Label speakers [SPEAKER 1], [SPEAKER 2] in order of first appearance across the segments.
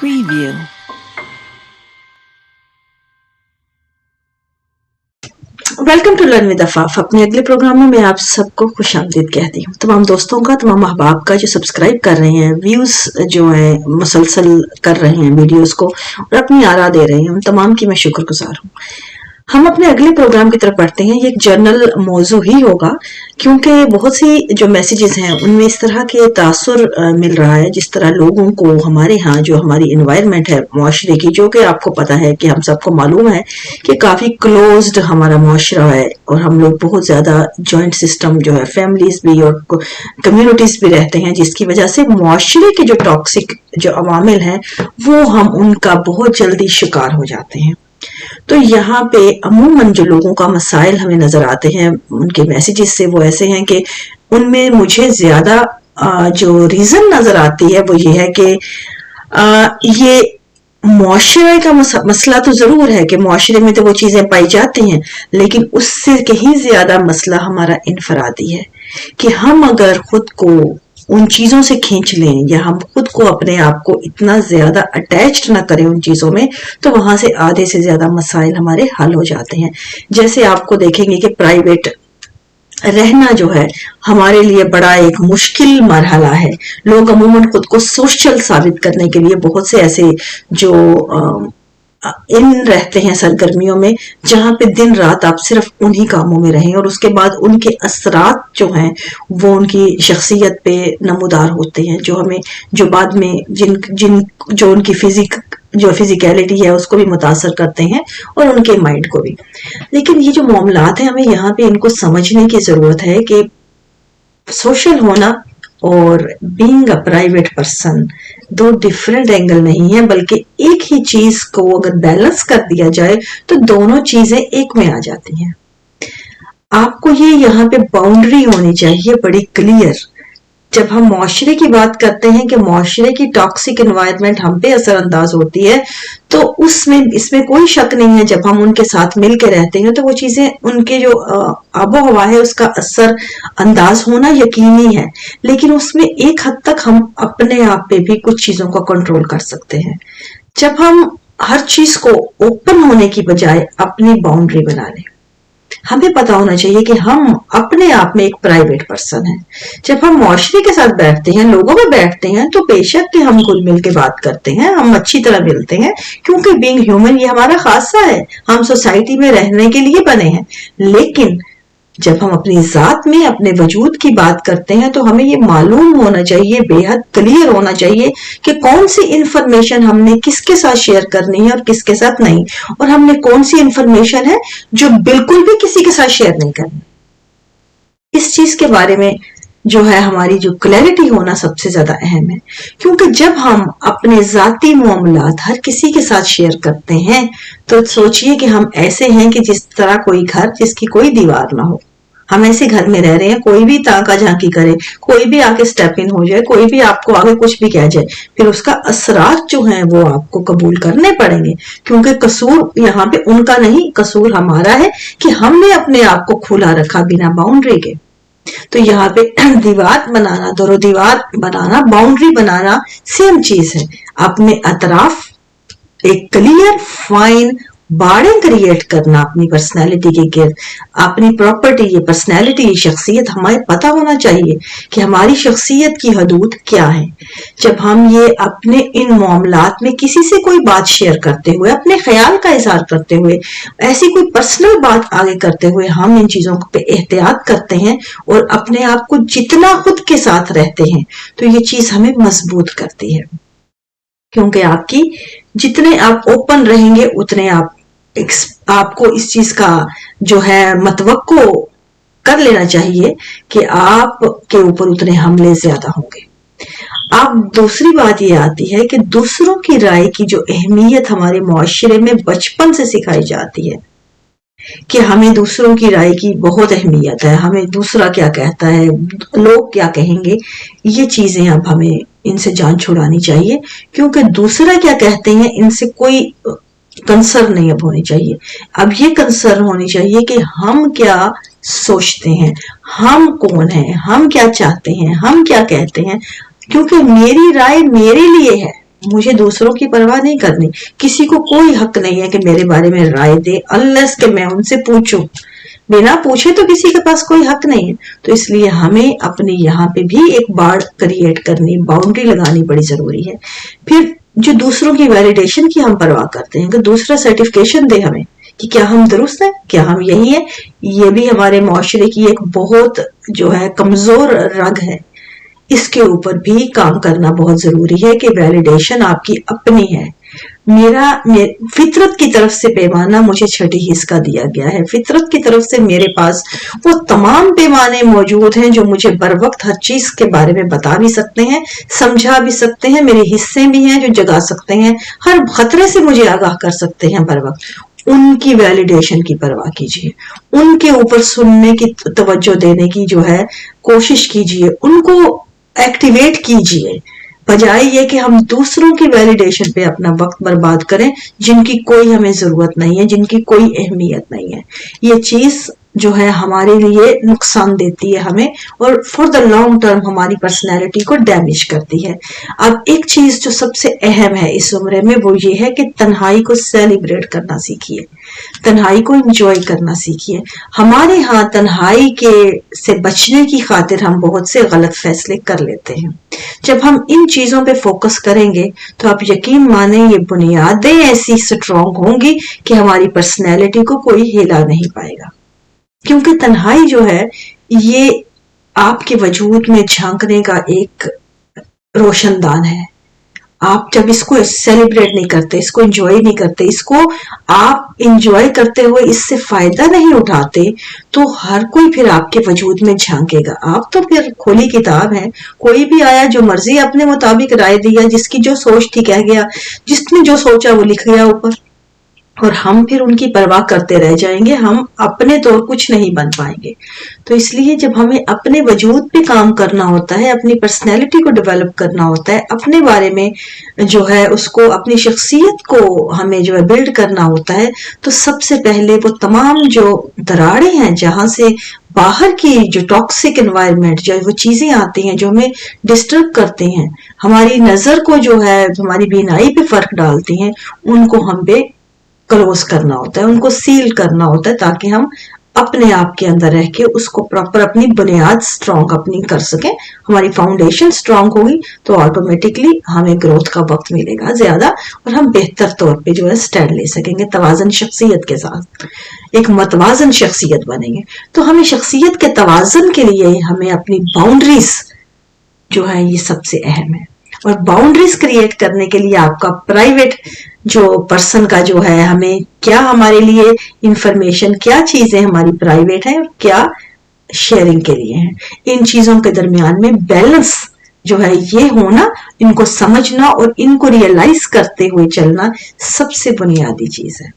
[SPEAKER 1] Preview.
[SPEAKER 2] Welcome to learn with Afaf. अपने अगले programme में मैं आप सबको खुश आमदीद कहती हूँ। तमाम दोस्तों का, तमाम अहबाब का जो सब्सक्राइब कर रहे हैं, व्यूज जो है मुसलसल कर रहे हैं वीडियोस को और अपनी आरा दे रहे हैं, उन तमाम की मैं शुक्रगुजार हूँ। हम अपने अगले प्रोग्राम की तरफ बढ़ते हैं। ये एक जर्नल मौजू ही होगा क्योंकि बहुत सी जो मैसेजेस हैं उनमें इस तरह के तासुर मिल रहा है, जिस तरह लोगों को हमारे यहाँ जो हमारी इन्वायरमेंट है मुआशरे की, जो कि आपको पता है कि हम सबको मालूम है कि काफ़ी क्लोज्ड हमारा मुआशरा है और हम लोग बहुत ज़्यादा जॉइंट सिस्टम जो है, फैमिलीज भी और कम्युनिटीज़ भी रहते हैं, जिसकी वजह से मुआशरे के जो टॉक्सिक जो अवामिल हैं वो हम उनका बहुत जल्दी शिकार हो जाते हैं। तो यहाँ पे अमूमन जो लोगों का मसाइल हमें नजर आते हैं उनके मैसेजेस से, वो ऐसे हैं कि उनमें मुझे ज्यादा जो रीजन नजर आती है वो ये है कि ये मुआशरे का मसला तो जरूर है कि मुआशरे में तो वो चीजें पाई जाती हैं, लेकिन उससे कहीं ज्यादा मसला हमारा इनफरादी है कि हम अगर खुद को उन चीजों से खींच लें या हम खुद को अपने आप को इतना ज्यादा अटैच्ड ना करें उन चीजों में, तो वहां से आधे से ज्यादा मसाइल हमारे हल हो जाते हैं। जैसे आपको देखेंगे कि प्राइवेट रहना जो है हमारे लिए बड़ा एक मुश्किल मरहला है। लोग अमूमन खुद को सोशल साबित करने के लिए बहुत से ऐसे जो इन रहते हैं सरगर्मियों में, जहां पे दिन रात आप सिर्फ उन्हीं कामों में रहें और उसके बाद उनके असरात जो हैं वो उनकी शख्सियत पे नमूदार होते हैं, जो हमें जो बाद में जो उनकी फिजिकलिटी है उसको भी मुतासर करते हैं और उनके माइंड को भी। लेकिन ये जो मामलात हैं हमें यहाँ पे इनको समझने की जरूरत है कि सोशल होना और बीइंग अ प्राइवेट पर्सन दो डिफरेंट एंगल नहीं है, बल्कि एक ही चीज को अगर बैलेंस कर दिया जाए तो दोनों चीजें एक में आ जाती हैं। आपको ये यहाँ पे बाउंड्री होनी चाहिए बड़ी क्लियर। जब हम मुआशरे की बात करते हैं कि मुआशरे की टॉक्सिक एनवायरनमेंट हम पे असरअंदाज होती है, तो इसमें कोई शक नहीं है, जब हम उनके साथ मिल के रहते हैं तो वो चीजें उनके जो आबो हवा है उसका असर अंदाज होना यकीनी है। लेकिन उसमें एक हद तक हम अपने आप पे भी कुछ चीजों का कंट्रोल कर सकते हैं। जब हम हर चीज को ओपन होने की बजाय अपनी बाउंड्री बना लें, हमें पता होना चाहिए कि हम अपने आप में एक प्राइवेट पर्सन हैं। जब हम मुआशरे के साथ बैठते हैं, लोगों में बैठते हैं, तो बेशक कि हम घुल मिल के बात करते हैं, हम अच्छी तरह मिलते हैं, क्योंकि बीइंग ह्यूमन ये हमारा खासा है, हम सोसाइटी में रहने के लिए बने हैं। लेकिन जब हम अपनी जात में अपने वजूद की बात करते हैं तो हमें ये मालूम होना चाहिए, बेहद क्लियर होना चाहिए कि कौन सी इंफॉर्मेशन हमने किसके साथ शेयर करनी है और किसके साथ नहीं, और हमने कौन सी इंफॉर्मेशन है जो बिल्कुल भी किसी के साथ शेयर नहीं करनी। इस चीज के बारे में जो है हमारी जो क्लैरिटी होना सबसे ज्यादा अहम है, क्योंकि जब हम अपने जाती मामलात हर किसी के साथ शेयर करते हैं तो सोचिए कि हम ऐसे हैं कि जिस तरह कोई घर जिसकी कोई दीवार ना हो। हम ऐसे घर में रह रहे हैं, कोई भी ताका झांकी करे, कोई भी आके स्टेप इन हो जाए, कोई भी आपको आगे कुछ भी कह जाए, फिर उसका असरात जो है वो आपको कबूल करने पड़ेंगे, क्योंकि कसूर यहाँ पे उनका नहीं, कसूर हमारा है कि हमने अपने आप को खुला रखा बिना बाउंड्री के। तो यहाँ पे दीवार बनाना, दोनों दीवार बनाना, बाउंड्री बनाना सेम चीज है। अपने अतराफ एक क्लियर फाइन बाड़े क्रिएट करना अपनी पर्सनैलिटी के गिर्द, अपनी प्रॉपर्टी, ये पर्सनैलिटी, ये शख्सियत हमें पता होना चाहिए कि हमारी शख्सियत की हदूद क्या है। जब हम ये अपने इन मामलात में किसी से कोई बात शेयर करते हुए, अपने ख्याल का इजहार करते हुए, ऐसी कोई पर्सनल बात आगे करते हुए हम इन चीजों पे एहतियात करते हैं और अपने आप को जितना खुद के साथ रहते हैं तो ये चीज हमें मजबूत करती है, क्योंकि आपकी जितने आप ओपन रहेंगे उतने आपको इस चीज का जो है मतवक्को कर लेना चाहिए कि आपके ऊपर उतने हमले ज्यादा होंगे। अब दूसरी बात ये आती है कि दूसरों की राय की जो अहमियत हमारे मुआशरे में बचपन से सिखाई जाती है कि हमें दूसरों की राय की बहुत अहमियत है, हमें दूसरा क्या कहता है, लोग क्या कहेंगे, ये चीजें अब हमें इनसे जान छुड़ानी चाहिए, क्योंकि दूसरा क्या कहते हैं इनसे कोई कंसर्न नहीं अब होनी चाहिए। अब ये कंसर्न होनी चाहिए कि हम क्या सोचते हैं, हम कौन हैं, हम क्या चाहते हैं, हम क्या कहते हैं, क्योंकि मेरी राय मेरे लिए है, मुझे दूसरों की परवाह नहीं करनी, किसी को कोई हक नहीं है कि मेरे बारे में राय दे अनलेस कि मैं उनसे पूछूं, बिना पूछे तो किसी के पास कोई हक नहीं है। तो इसलिए हमें अपने यहाँ पे भी एक बाड़ क्रिएट करनी, बाउंड्री लगानी बड़ी जरूरी है। फिर जो दूसरों की वैलिडेशन की हम परवाह करते हैं कि दूसरा सर्टिफिकेशन दे हमें कि क्या हम दुरुस्त हैं, क्या हम यही है, ये भी हमारे मुआशरे की एक बहुत जो है कमजोर रग है। इसके ऊपर भी काम करना बहुत जरूरी है कि वैलिडेशन आपकी अपनी है। फितरत की तरफ से पैमाना मुझे छठी हिस्स का दिया गया है। फितरत की तरफ से मेरे पास वो तमाम पैमाने मौजूद हैं जो मुझे बर वक्त हर चीज के बारे में बता भी सकते हैं, समझा भी सकते हैं। मेरे हिस्से भी हैं जो जगा सकते हैं, हर खतरे से मुझे आगाह कर सकते हैं बर वक्त। उनकी वैलिडेशन की परवाह कीजिए, उनके ऊपर सुनने की तवज्जो देने की जो है कोशिश कीजिए, उनको एक्टिवेट कीजिए, बजाय ये कि हम दूसरों की वैलिडेशन पे अपना वक्त बर्बाद करें जिनकी कोई हमें जरूरत नहीं है, जिनकी कोई अहमियत नहीं है। ये चीज जो है हमारे लिए नुकसान देती है हमें, और फॉर द लॉन्ग टर्म हमारी पर्सनैलिटी को डैमेज करती है। अब एक चीज जो सबसे अहम है इस उम्र में वो ये है कि तन्हाई को सेलिब्रेट करना सीखिए, तन्हाई को एंजॉय करना सीखिए। हमारे यहाँ तन्हाई के से बचने की खातिर हम बहुत से गलत फैसले कर लेते हैं। जब हम इन चीजों पे फोकस करेंगे तो आप यकीन माने ये बुनियादें ऐसी स्ट्रॉन्ग होंगी कि हमारी पर्सनैलिटी को कोई हिला नहीं पाएगा। क्योंकि तन्हाई जो है ये आपके वजूद में झांकने का एक रोशनदान है। आप जब इसको सेलिब्रेट नहीं करते, इसको एंजॉय नहीं करते, इसको आप एंजॉय करते हुए इससे फायदा नहीं उठाते, तो हर कोई फिर आपके वजूद में झांकेगा। आप तो फिर खुली किताब है, कोई भी आया जो मर्जी अपने मुताबिक राय दिया, जिसकी जो सोच थी कह गया, जिसने जो सोचा वो लिख गया ऊपर, और हम फिर उनकी परवाह करते रह जाएंगे, हम अपने तौर कुछ नहीं बन पाएंगे। तो इसलिए जब हमें अपने वजूद पे काम करना होता है, अपनी पर्सनैलिटी को डेवलप करना होता है, अपने बारे में जो है उसको, अपनी शख्सियत को हमें जो है बिल्ड करना होता है, तो सबसे पहले वो तमाम जो दरारें हैं जहां से बाहर की जो टॉक्सिक एनवायरनमेंट, जो वो चीजें आती हैं जो हमें डिस्टर्ब करती हैं, हमारी नजर को जो है, हमारी बीनाई पे फर्क डालती हैं, उनको हम पे क्लोज करना होता है, उनको सील करना होता है, ताकि हम अपने आप के अंदर रह के उसको प्रॉपर अपनी बुनियाद स्ट्रांग अपनी कर सकें। हमारी फाउंडेशन स्ट्रांग होगी तो ऑटोमेटिकली हमें ग्रोथ का वक्त मिलेगा ज्यादा, और हम बेहतर तौर पे जो है स्टैंड ले सकेंगे तवाजन शख्सियत के साथ, एक मतवाजन शख्सियत बनेंगे। तो हमें शख्सियत के तवाजन के लिए हमें अपनी बाउंड्रीज जो है ये सबसे अहम है, और बाउंड्रीज क्रिएट करने के लिए आपका प्राइवेट जो पर्सन का जो है, हमें क्या हमारे लिए इंफॉर्मेशन, क्या चीजें हमारी प्राइवेट है और क्या शेयरिंग के लिए है, इन चीजों के दरमियान में बैलेंस जो है ये होना, इनको समझना और इनको रियलाइज करते हुए चलना सबसे बुनियादी चीज है।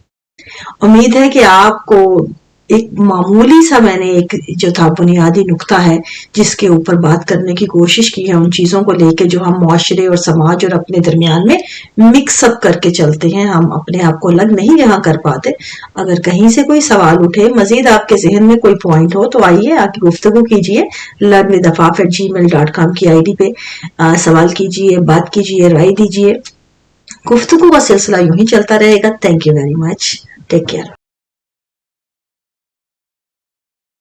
[SPEAKER 2] उम्मीद है कि आपको एक मामूली सा मैंने एक जो था बुनियादी नुक्ता है जिसके ऊपर बात करने की कोशिश की है, उन चीजों को लेके जो हम मुआशरे और समाज और अपने दरमियान में मिक्स अप करके चलते हैं, हम अपने आप को अलग नहीं यहाँ कर पाते। अगर कहीं से कोई सवाल उठे, मजीद आपके जहन में कोई पॉइंट हो, तो आइए आके गुफ्तगू कीजिए। learnwithafaf@gmail.com की आईडी पे सवाल कीजिए, बात कीजिए, राय दीजिए। गुफ्तगू का सिलसिला यूं ही चलता रहेगा। Thank you very much, take care.